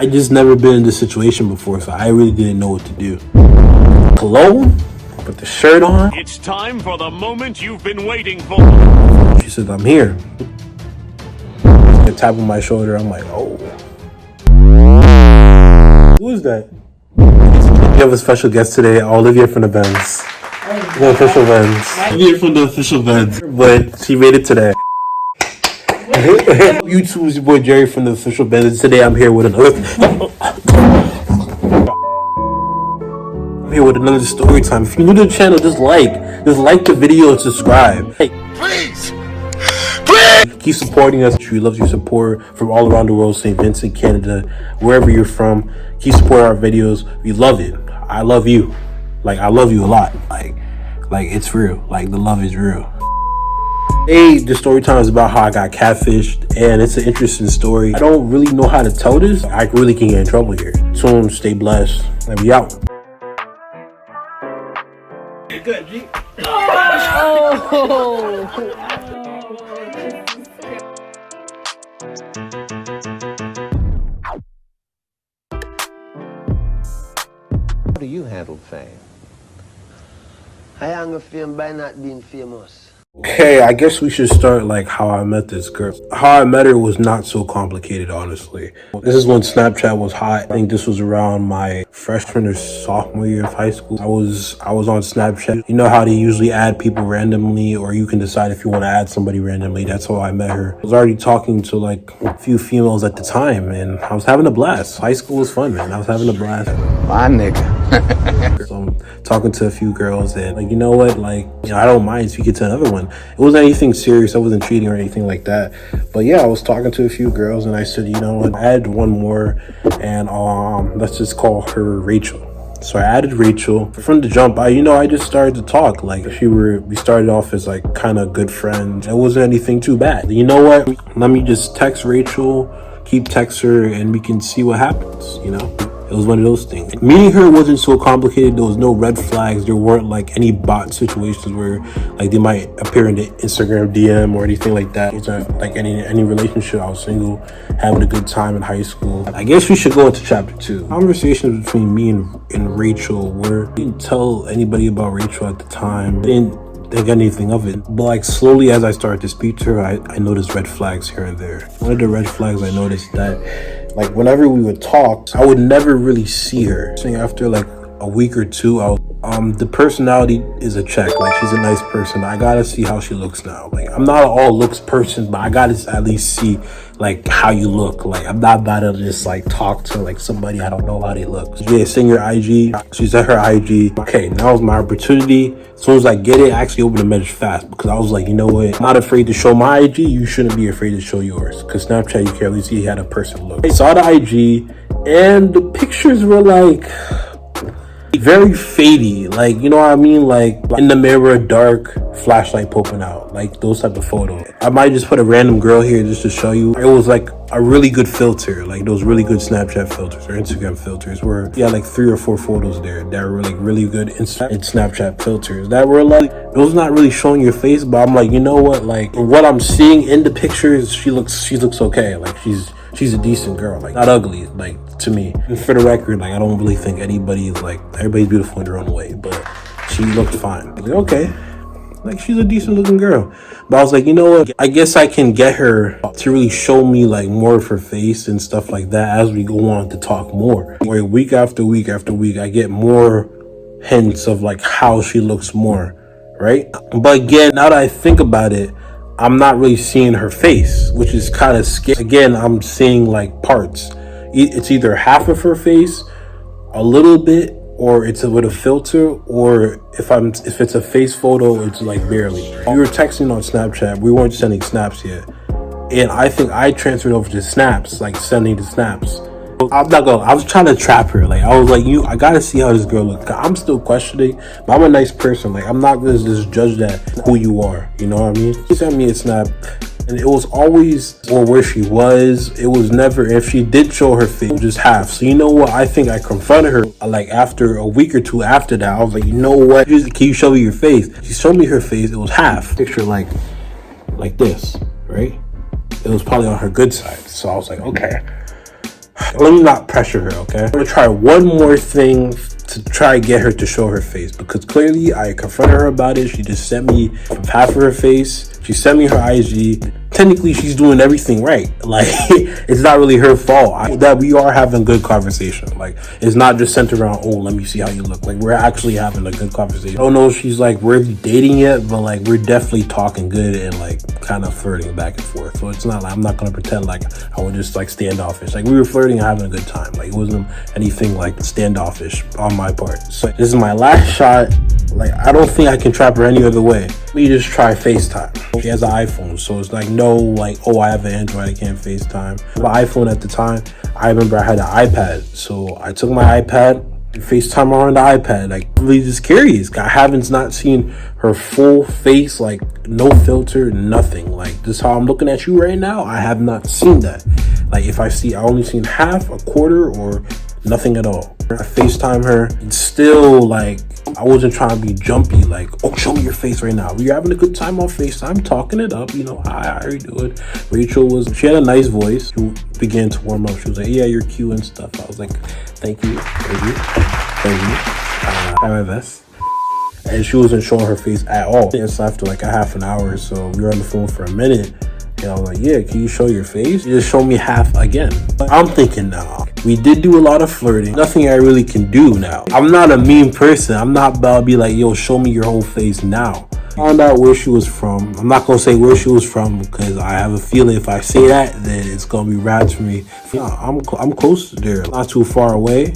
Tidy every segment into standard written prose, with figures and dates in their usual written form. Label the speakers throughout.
Speaker 1: I just never been in this situation before, so I really didn't know what to do. Cologne? Put the shirt on.
Speaker 2: It's time for the moment you've been waiting for.
Speaker 1: She said, I'm here. A tap on my shoulder. I'm like, oh. Who is that? We have a special guest today, Olivia from the Benz. The official Benz. Olivia from the official Benz. But she made it today. YouTube is your boy Jerry from the official Benz. Today I'm here with another. I'm here with another story time. If you're new to the channel, just like the video and subscribe. Hey, please. Keep supporting us. We love your support from all around the world, St. Vincent, Canada, wherever you're from. Keep supporting our videos. We love it. I love you. Like, I love you a lot. Like it's real. Like, the love is real. Hey, the story time is about how I got catfished, and it's an interesting story. I don't really know how to tell this. I really can get in trouble here. So stay blessed. Let me out. Good, G. Oh.
Speaker 3: How do you handle fame?
Speaker 4: I handle fame by not being famous.
Speaker 1: Okay, I guess we should start like how I met this girl. How I met her was not so complicated, honestly. This is when Snapchat was hot. I think this was around my freshman or sophomore year of high school. I was on Snapchat. You know how they usually add people randomly, or you can decide if you want to add somebody randomly. That's how I met her. I was already talking to like a few females at the time, and I was having a blast. High school was fun, man. I was having a blast.
Speaker 3: My nigga.
Speaker 1: So I'm talking to a few girls, and like, you know what, like, you know, I don't mind speaking to another one. It wasn't anything serious. I wasn't cheating or anything like that. But yeah, I was talking to a few girls, and I said, you know what, add one more, and let's just call her Rachel. So I added Rachel. From the jump, I just started to talk. Like, we started off as like kind of good friends. It wasn't anything too bad. You know what? Let me just text Rachel, keep text her, and we can see what happens, you know? It was one of those things. Meeting her wasn't so complicated. There was no red flags. There weren't like any bot situations where like they might appear in the Instagram DM or anything like that. It's not like any relationship. I was single, having a good time in high school. I guess we should go into chapter 2. Conversations between me and Rachel where I didn't tell anybody about Rachel at the time. I didn't think anything of it. But like slowly as I started to speak to her, I noticed red flags here and there. One of the red flags I noticed that like whenever we would talk, I would never really see her. After like a week or two, the personality is a check. Like, she's a nice person. I gotta see how she looks now. Like, I'm not an all looks person, but I gotta at least see like how you look. Like, I'm not about to just like talk to like somebody I don't know how they look. Yeah, send your IG. She's at her IG. Okay, now is my opportunity. As soon as I get it, I actually opened the message fast because I was like, you know what? I'm not afraid to show my IG. You shouldn't be afraid to show yours. Because Snapchat, you can at least see how the person looks. I saw the IG, and the pictures were like very fadey, like, you know what I mean, like in the mirror, dark, flashlight poking out, like those type of photos. I might just put a random girl here just to show you. It was like a really good filter, like those really good Snapchat filters or Instagram filters where you had like 3 or 4 photos there that were like really good in Snapchat filters that were like, it was not really showing your face, but I'm like, you know what, like what I'm seeing in the pictures, she looks okay. Like, she's a decent girl, like not ugly, like to me. And for the record, like I don't really think everybody's beautiful in their own way, but she looked fine. Like, okay, like she's a decent looking girl. But I was like, you know what, I guess I can get her to really show me like more of her face and stuff like that as we go on to talk more. Where week after week after week, I get more hints of like how she looks more, right? But again, now that I think about it, I'm not really seeing her face, which is kind of scary. Again, I'm seeing like parts. It's either half of her face, a little bit, or it's with a filter, or if it's a face photo, it's like barely. We were texting on Snapchat. We weren't sending snaps yet. And I think I transferred over to snaps, like sending the snaps. I was trying to trap her. Like, I was like, I gotta see how this girl looks. I'm still questioning, but I'm a nice person. Like, I'm not gonna just judge that who you are. You know what I mean? She sent me a snap, and it was always or where she was. It was never, if she did show her face, it was just half. So you know what? I think I confronted her like after a week or two after that. I was like, you know what? Can you show me your face? She showed me her face. It was half. Picture like this, right? It was probably on her good side. So I was like, okay. Let me not pressure her, okay? I'm gonna try one more thing to try to get her to show her face, because clearly I confronted her about it. She just sent me half of her face. She sent me her IG. Technically, she's doing everything right. Like, it's not really her fault that we are having good conversation. Like, it's not just centered around, oh, let me see how you look. Like, we're actually having a good conversation. I don't know if she's like really dating yet, but like, we're definitely talking good and like kind of flirting back and forth. So it's not like, I'm not gonna pretend like I would just like standoffish. Like, we were flirting and having a good time. Like, it wasn't anything like standoffish on my part. So this is my last shot. Like, I don't think I can trap her any other way. We just try Facetime. She has an iPhone, so it's like no like, oh, I have an Android, I can't Facetime. My iPhone at the time, I remember I had an iPad, so I took my iPad, Facetime her on the iPad. Like, really just curious. I haven't not seen her full face, like no filter, nothing. Like, this how I'm looking at you right now. I have not seen that. Like, if I only seen half, a quarter, or nothing at all. I Facetime her. It's still like, I wasn't trying to be jumpy, like, oh, show me your face right now. We were having a good time on FaceTime, talking it up, you know, hi, how you doing? Rachel she had a nice voice. She began to warm up. She was like, yeah, you're cute and stuff. I was like, thank you. Try my best. And she wasn't showing her face at all. And so after like a half an hour or so, we were on the phone for a minute. And I was like, yeah, can you show your face? You just show me half again. But I'm thinking now, we did do a lot of flirting. Nothing I really can do now. I'm not a mean person. I'm not about to be like, yo, show me your whole face now. Found out where she was from. I'm not gonna say where she was from because I have a feeling if I say that, then it's gonna be rats for me. No, I'm close to there, not too far away.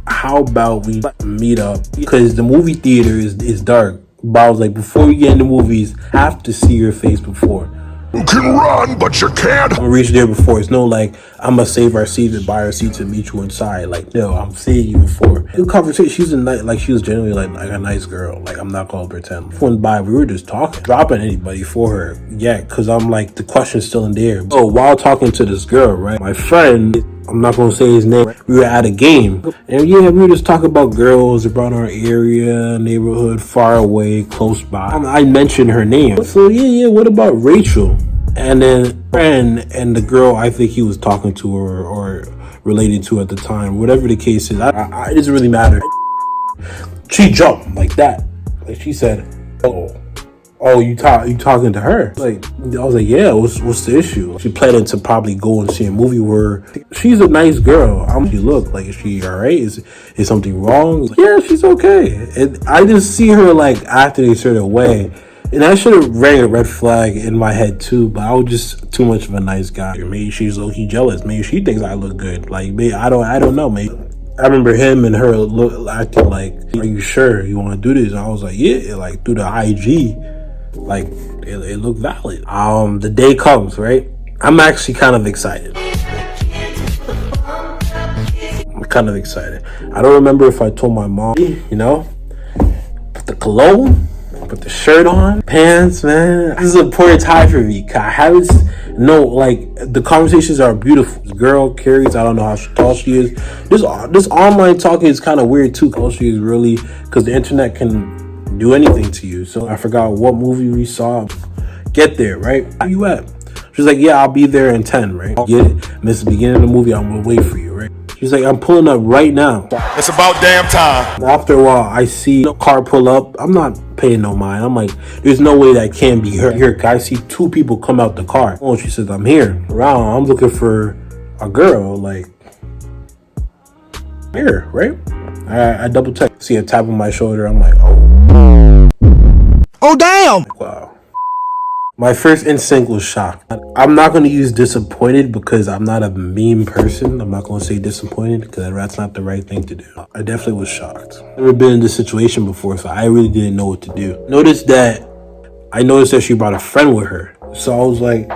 Speaker 1: How about we meet up? Because the movie theater is dark. But I was like, before we get in the movies, I have to see your face before.
Speaker 5: You can run, but you can't.
Speaker 1: I'm gonna reach there before. It's no like, I'm gonna save our seat and buy our seats and meet you inside. Like, no, I'm seeing you before. Good conversation. She's a nice, like, she was generally like a nice girl. Like, I'm not gonna pretend. Went by, we were just talking, dropping anybody for her. Yeah, because I'm like, the question's still in there. Oh, while talking to this girl, right? My friend, I'm not gonna say his name. We were at a game, and yeah, we were just talking about girls around our area, neighborhood, far away, close by. I mentioned her name. So yeah. What about Rachel? And then friend and the girl I think he was talking to or related to at the time, whatever the case is, it doesn't really matter. She jumped like that. Like, she said, "Oh, you talking to her?" Like, I was like, "Yeah, what's the issue?" She planned to probably go and see a movie where she's a nice girl. How she look? Like, is she all right? Is something wrong? Like, yeah, she's okay. And I just see her like acting a certain way. And I should have rang a red flag in my head too, but I was just too much of a nice guy. Maybe she's low-key jealous. Maybe she thinks I look good. Like, maybe, I don't know. Maybe I remember him and her acting like, "Are you sure you want to do this?" And I was like, "Yeah." Like, through the IG, like it looked valid. The day comes, right? I'm actually kind of excited. I don't remember if I told my mom, you know, put the cologne. Put the shirt on, pants, man. This is a important time for me. I haven't, like, the conversations are beautiful. This girl carries, I don't know how tall she is. This online talking is kind of weird too. How she is really, because the internet can do anything to you. So I forgot what movie we saw. Get there, right? Where you at? She's like, yeah, I'll be there in 10, right? Get it? Miss the beginning of the movie, I'm gonna wait for you, right? She's like, I'm pulling up right now.
Speaker 5: It's about damn time.
Speaker 1: After a while, I see a car pull up. I'm not paying no mind. I'm like, there's no way that can be her. Here, I see two people come out the car. Oh, she says, I'm here. Around, I'm looking for a girl, like, here, right? I double check. See a tap on my shoulder. I'm like, oh.
Speaker 5: Oh, damn.
Speaker 1: Like, wow. My first instinct was shocked. I'm not going to use disappointed because I'm not a mean person. I'm not going to say disappointed because that's not the right thing to do. I definitely was shocked. Never been in this situation before, so I really didn't know what to do. I noticed that she brought a friend with her. So I was like,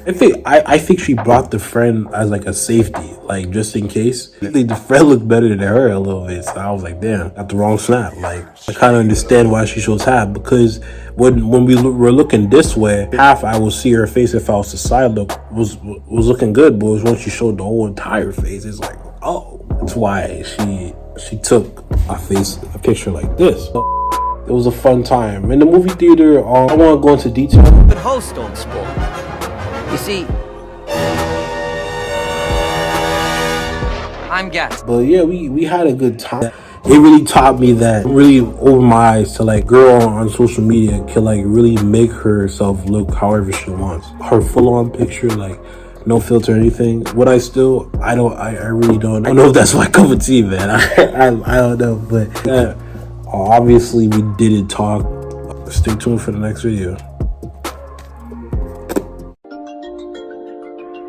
Speaker 1: I think she brought the friend as like a safety, like just in case. I think the friend looked better than her a little bit. So I was like, damn, got the wrong snap. Like, I kind of understand why she shows half, because when we were looking this way, half I will see her face if I was to side look was looking good, but it was when she showed the whole entire face, it's like, oh, that's why she took a picture like this. It was a fun time in the movie theater. I don't want to go into detail.
Speaker 6: But host don't spoil. You see, I'm guest.
Speaker 1: But yeah, we had a good time. It really taught me that, really opened my eyes to like, girl on social media can like really make herself look however she wants. Her full on picture, like no filter or anything. Would I still? I really don't. I don't know if that's my cup of tea, man. I don't know, but obviously we didn't talk. Stay tuned for the next video.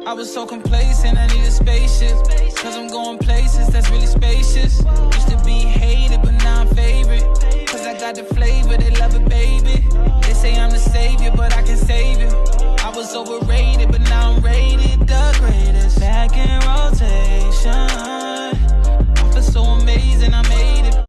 Speaker 7: I was so complacent, I need a spaceship, cause I'm going places that's really spacious. Used to be hated, but now I'm favorite, cause I got the flavor, they love it, baby. They say I'm the savior, but I can save you. I was overrated, but now I'm rated the greatest. Back in rotation, I feel so amazing, I made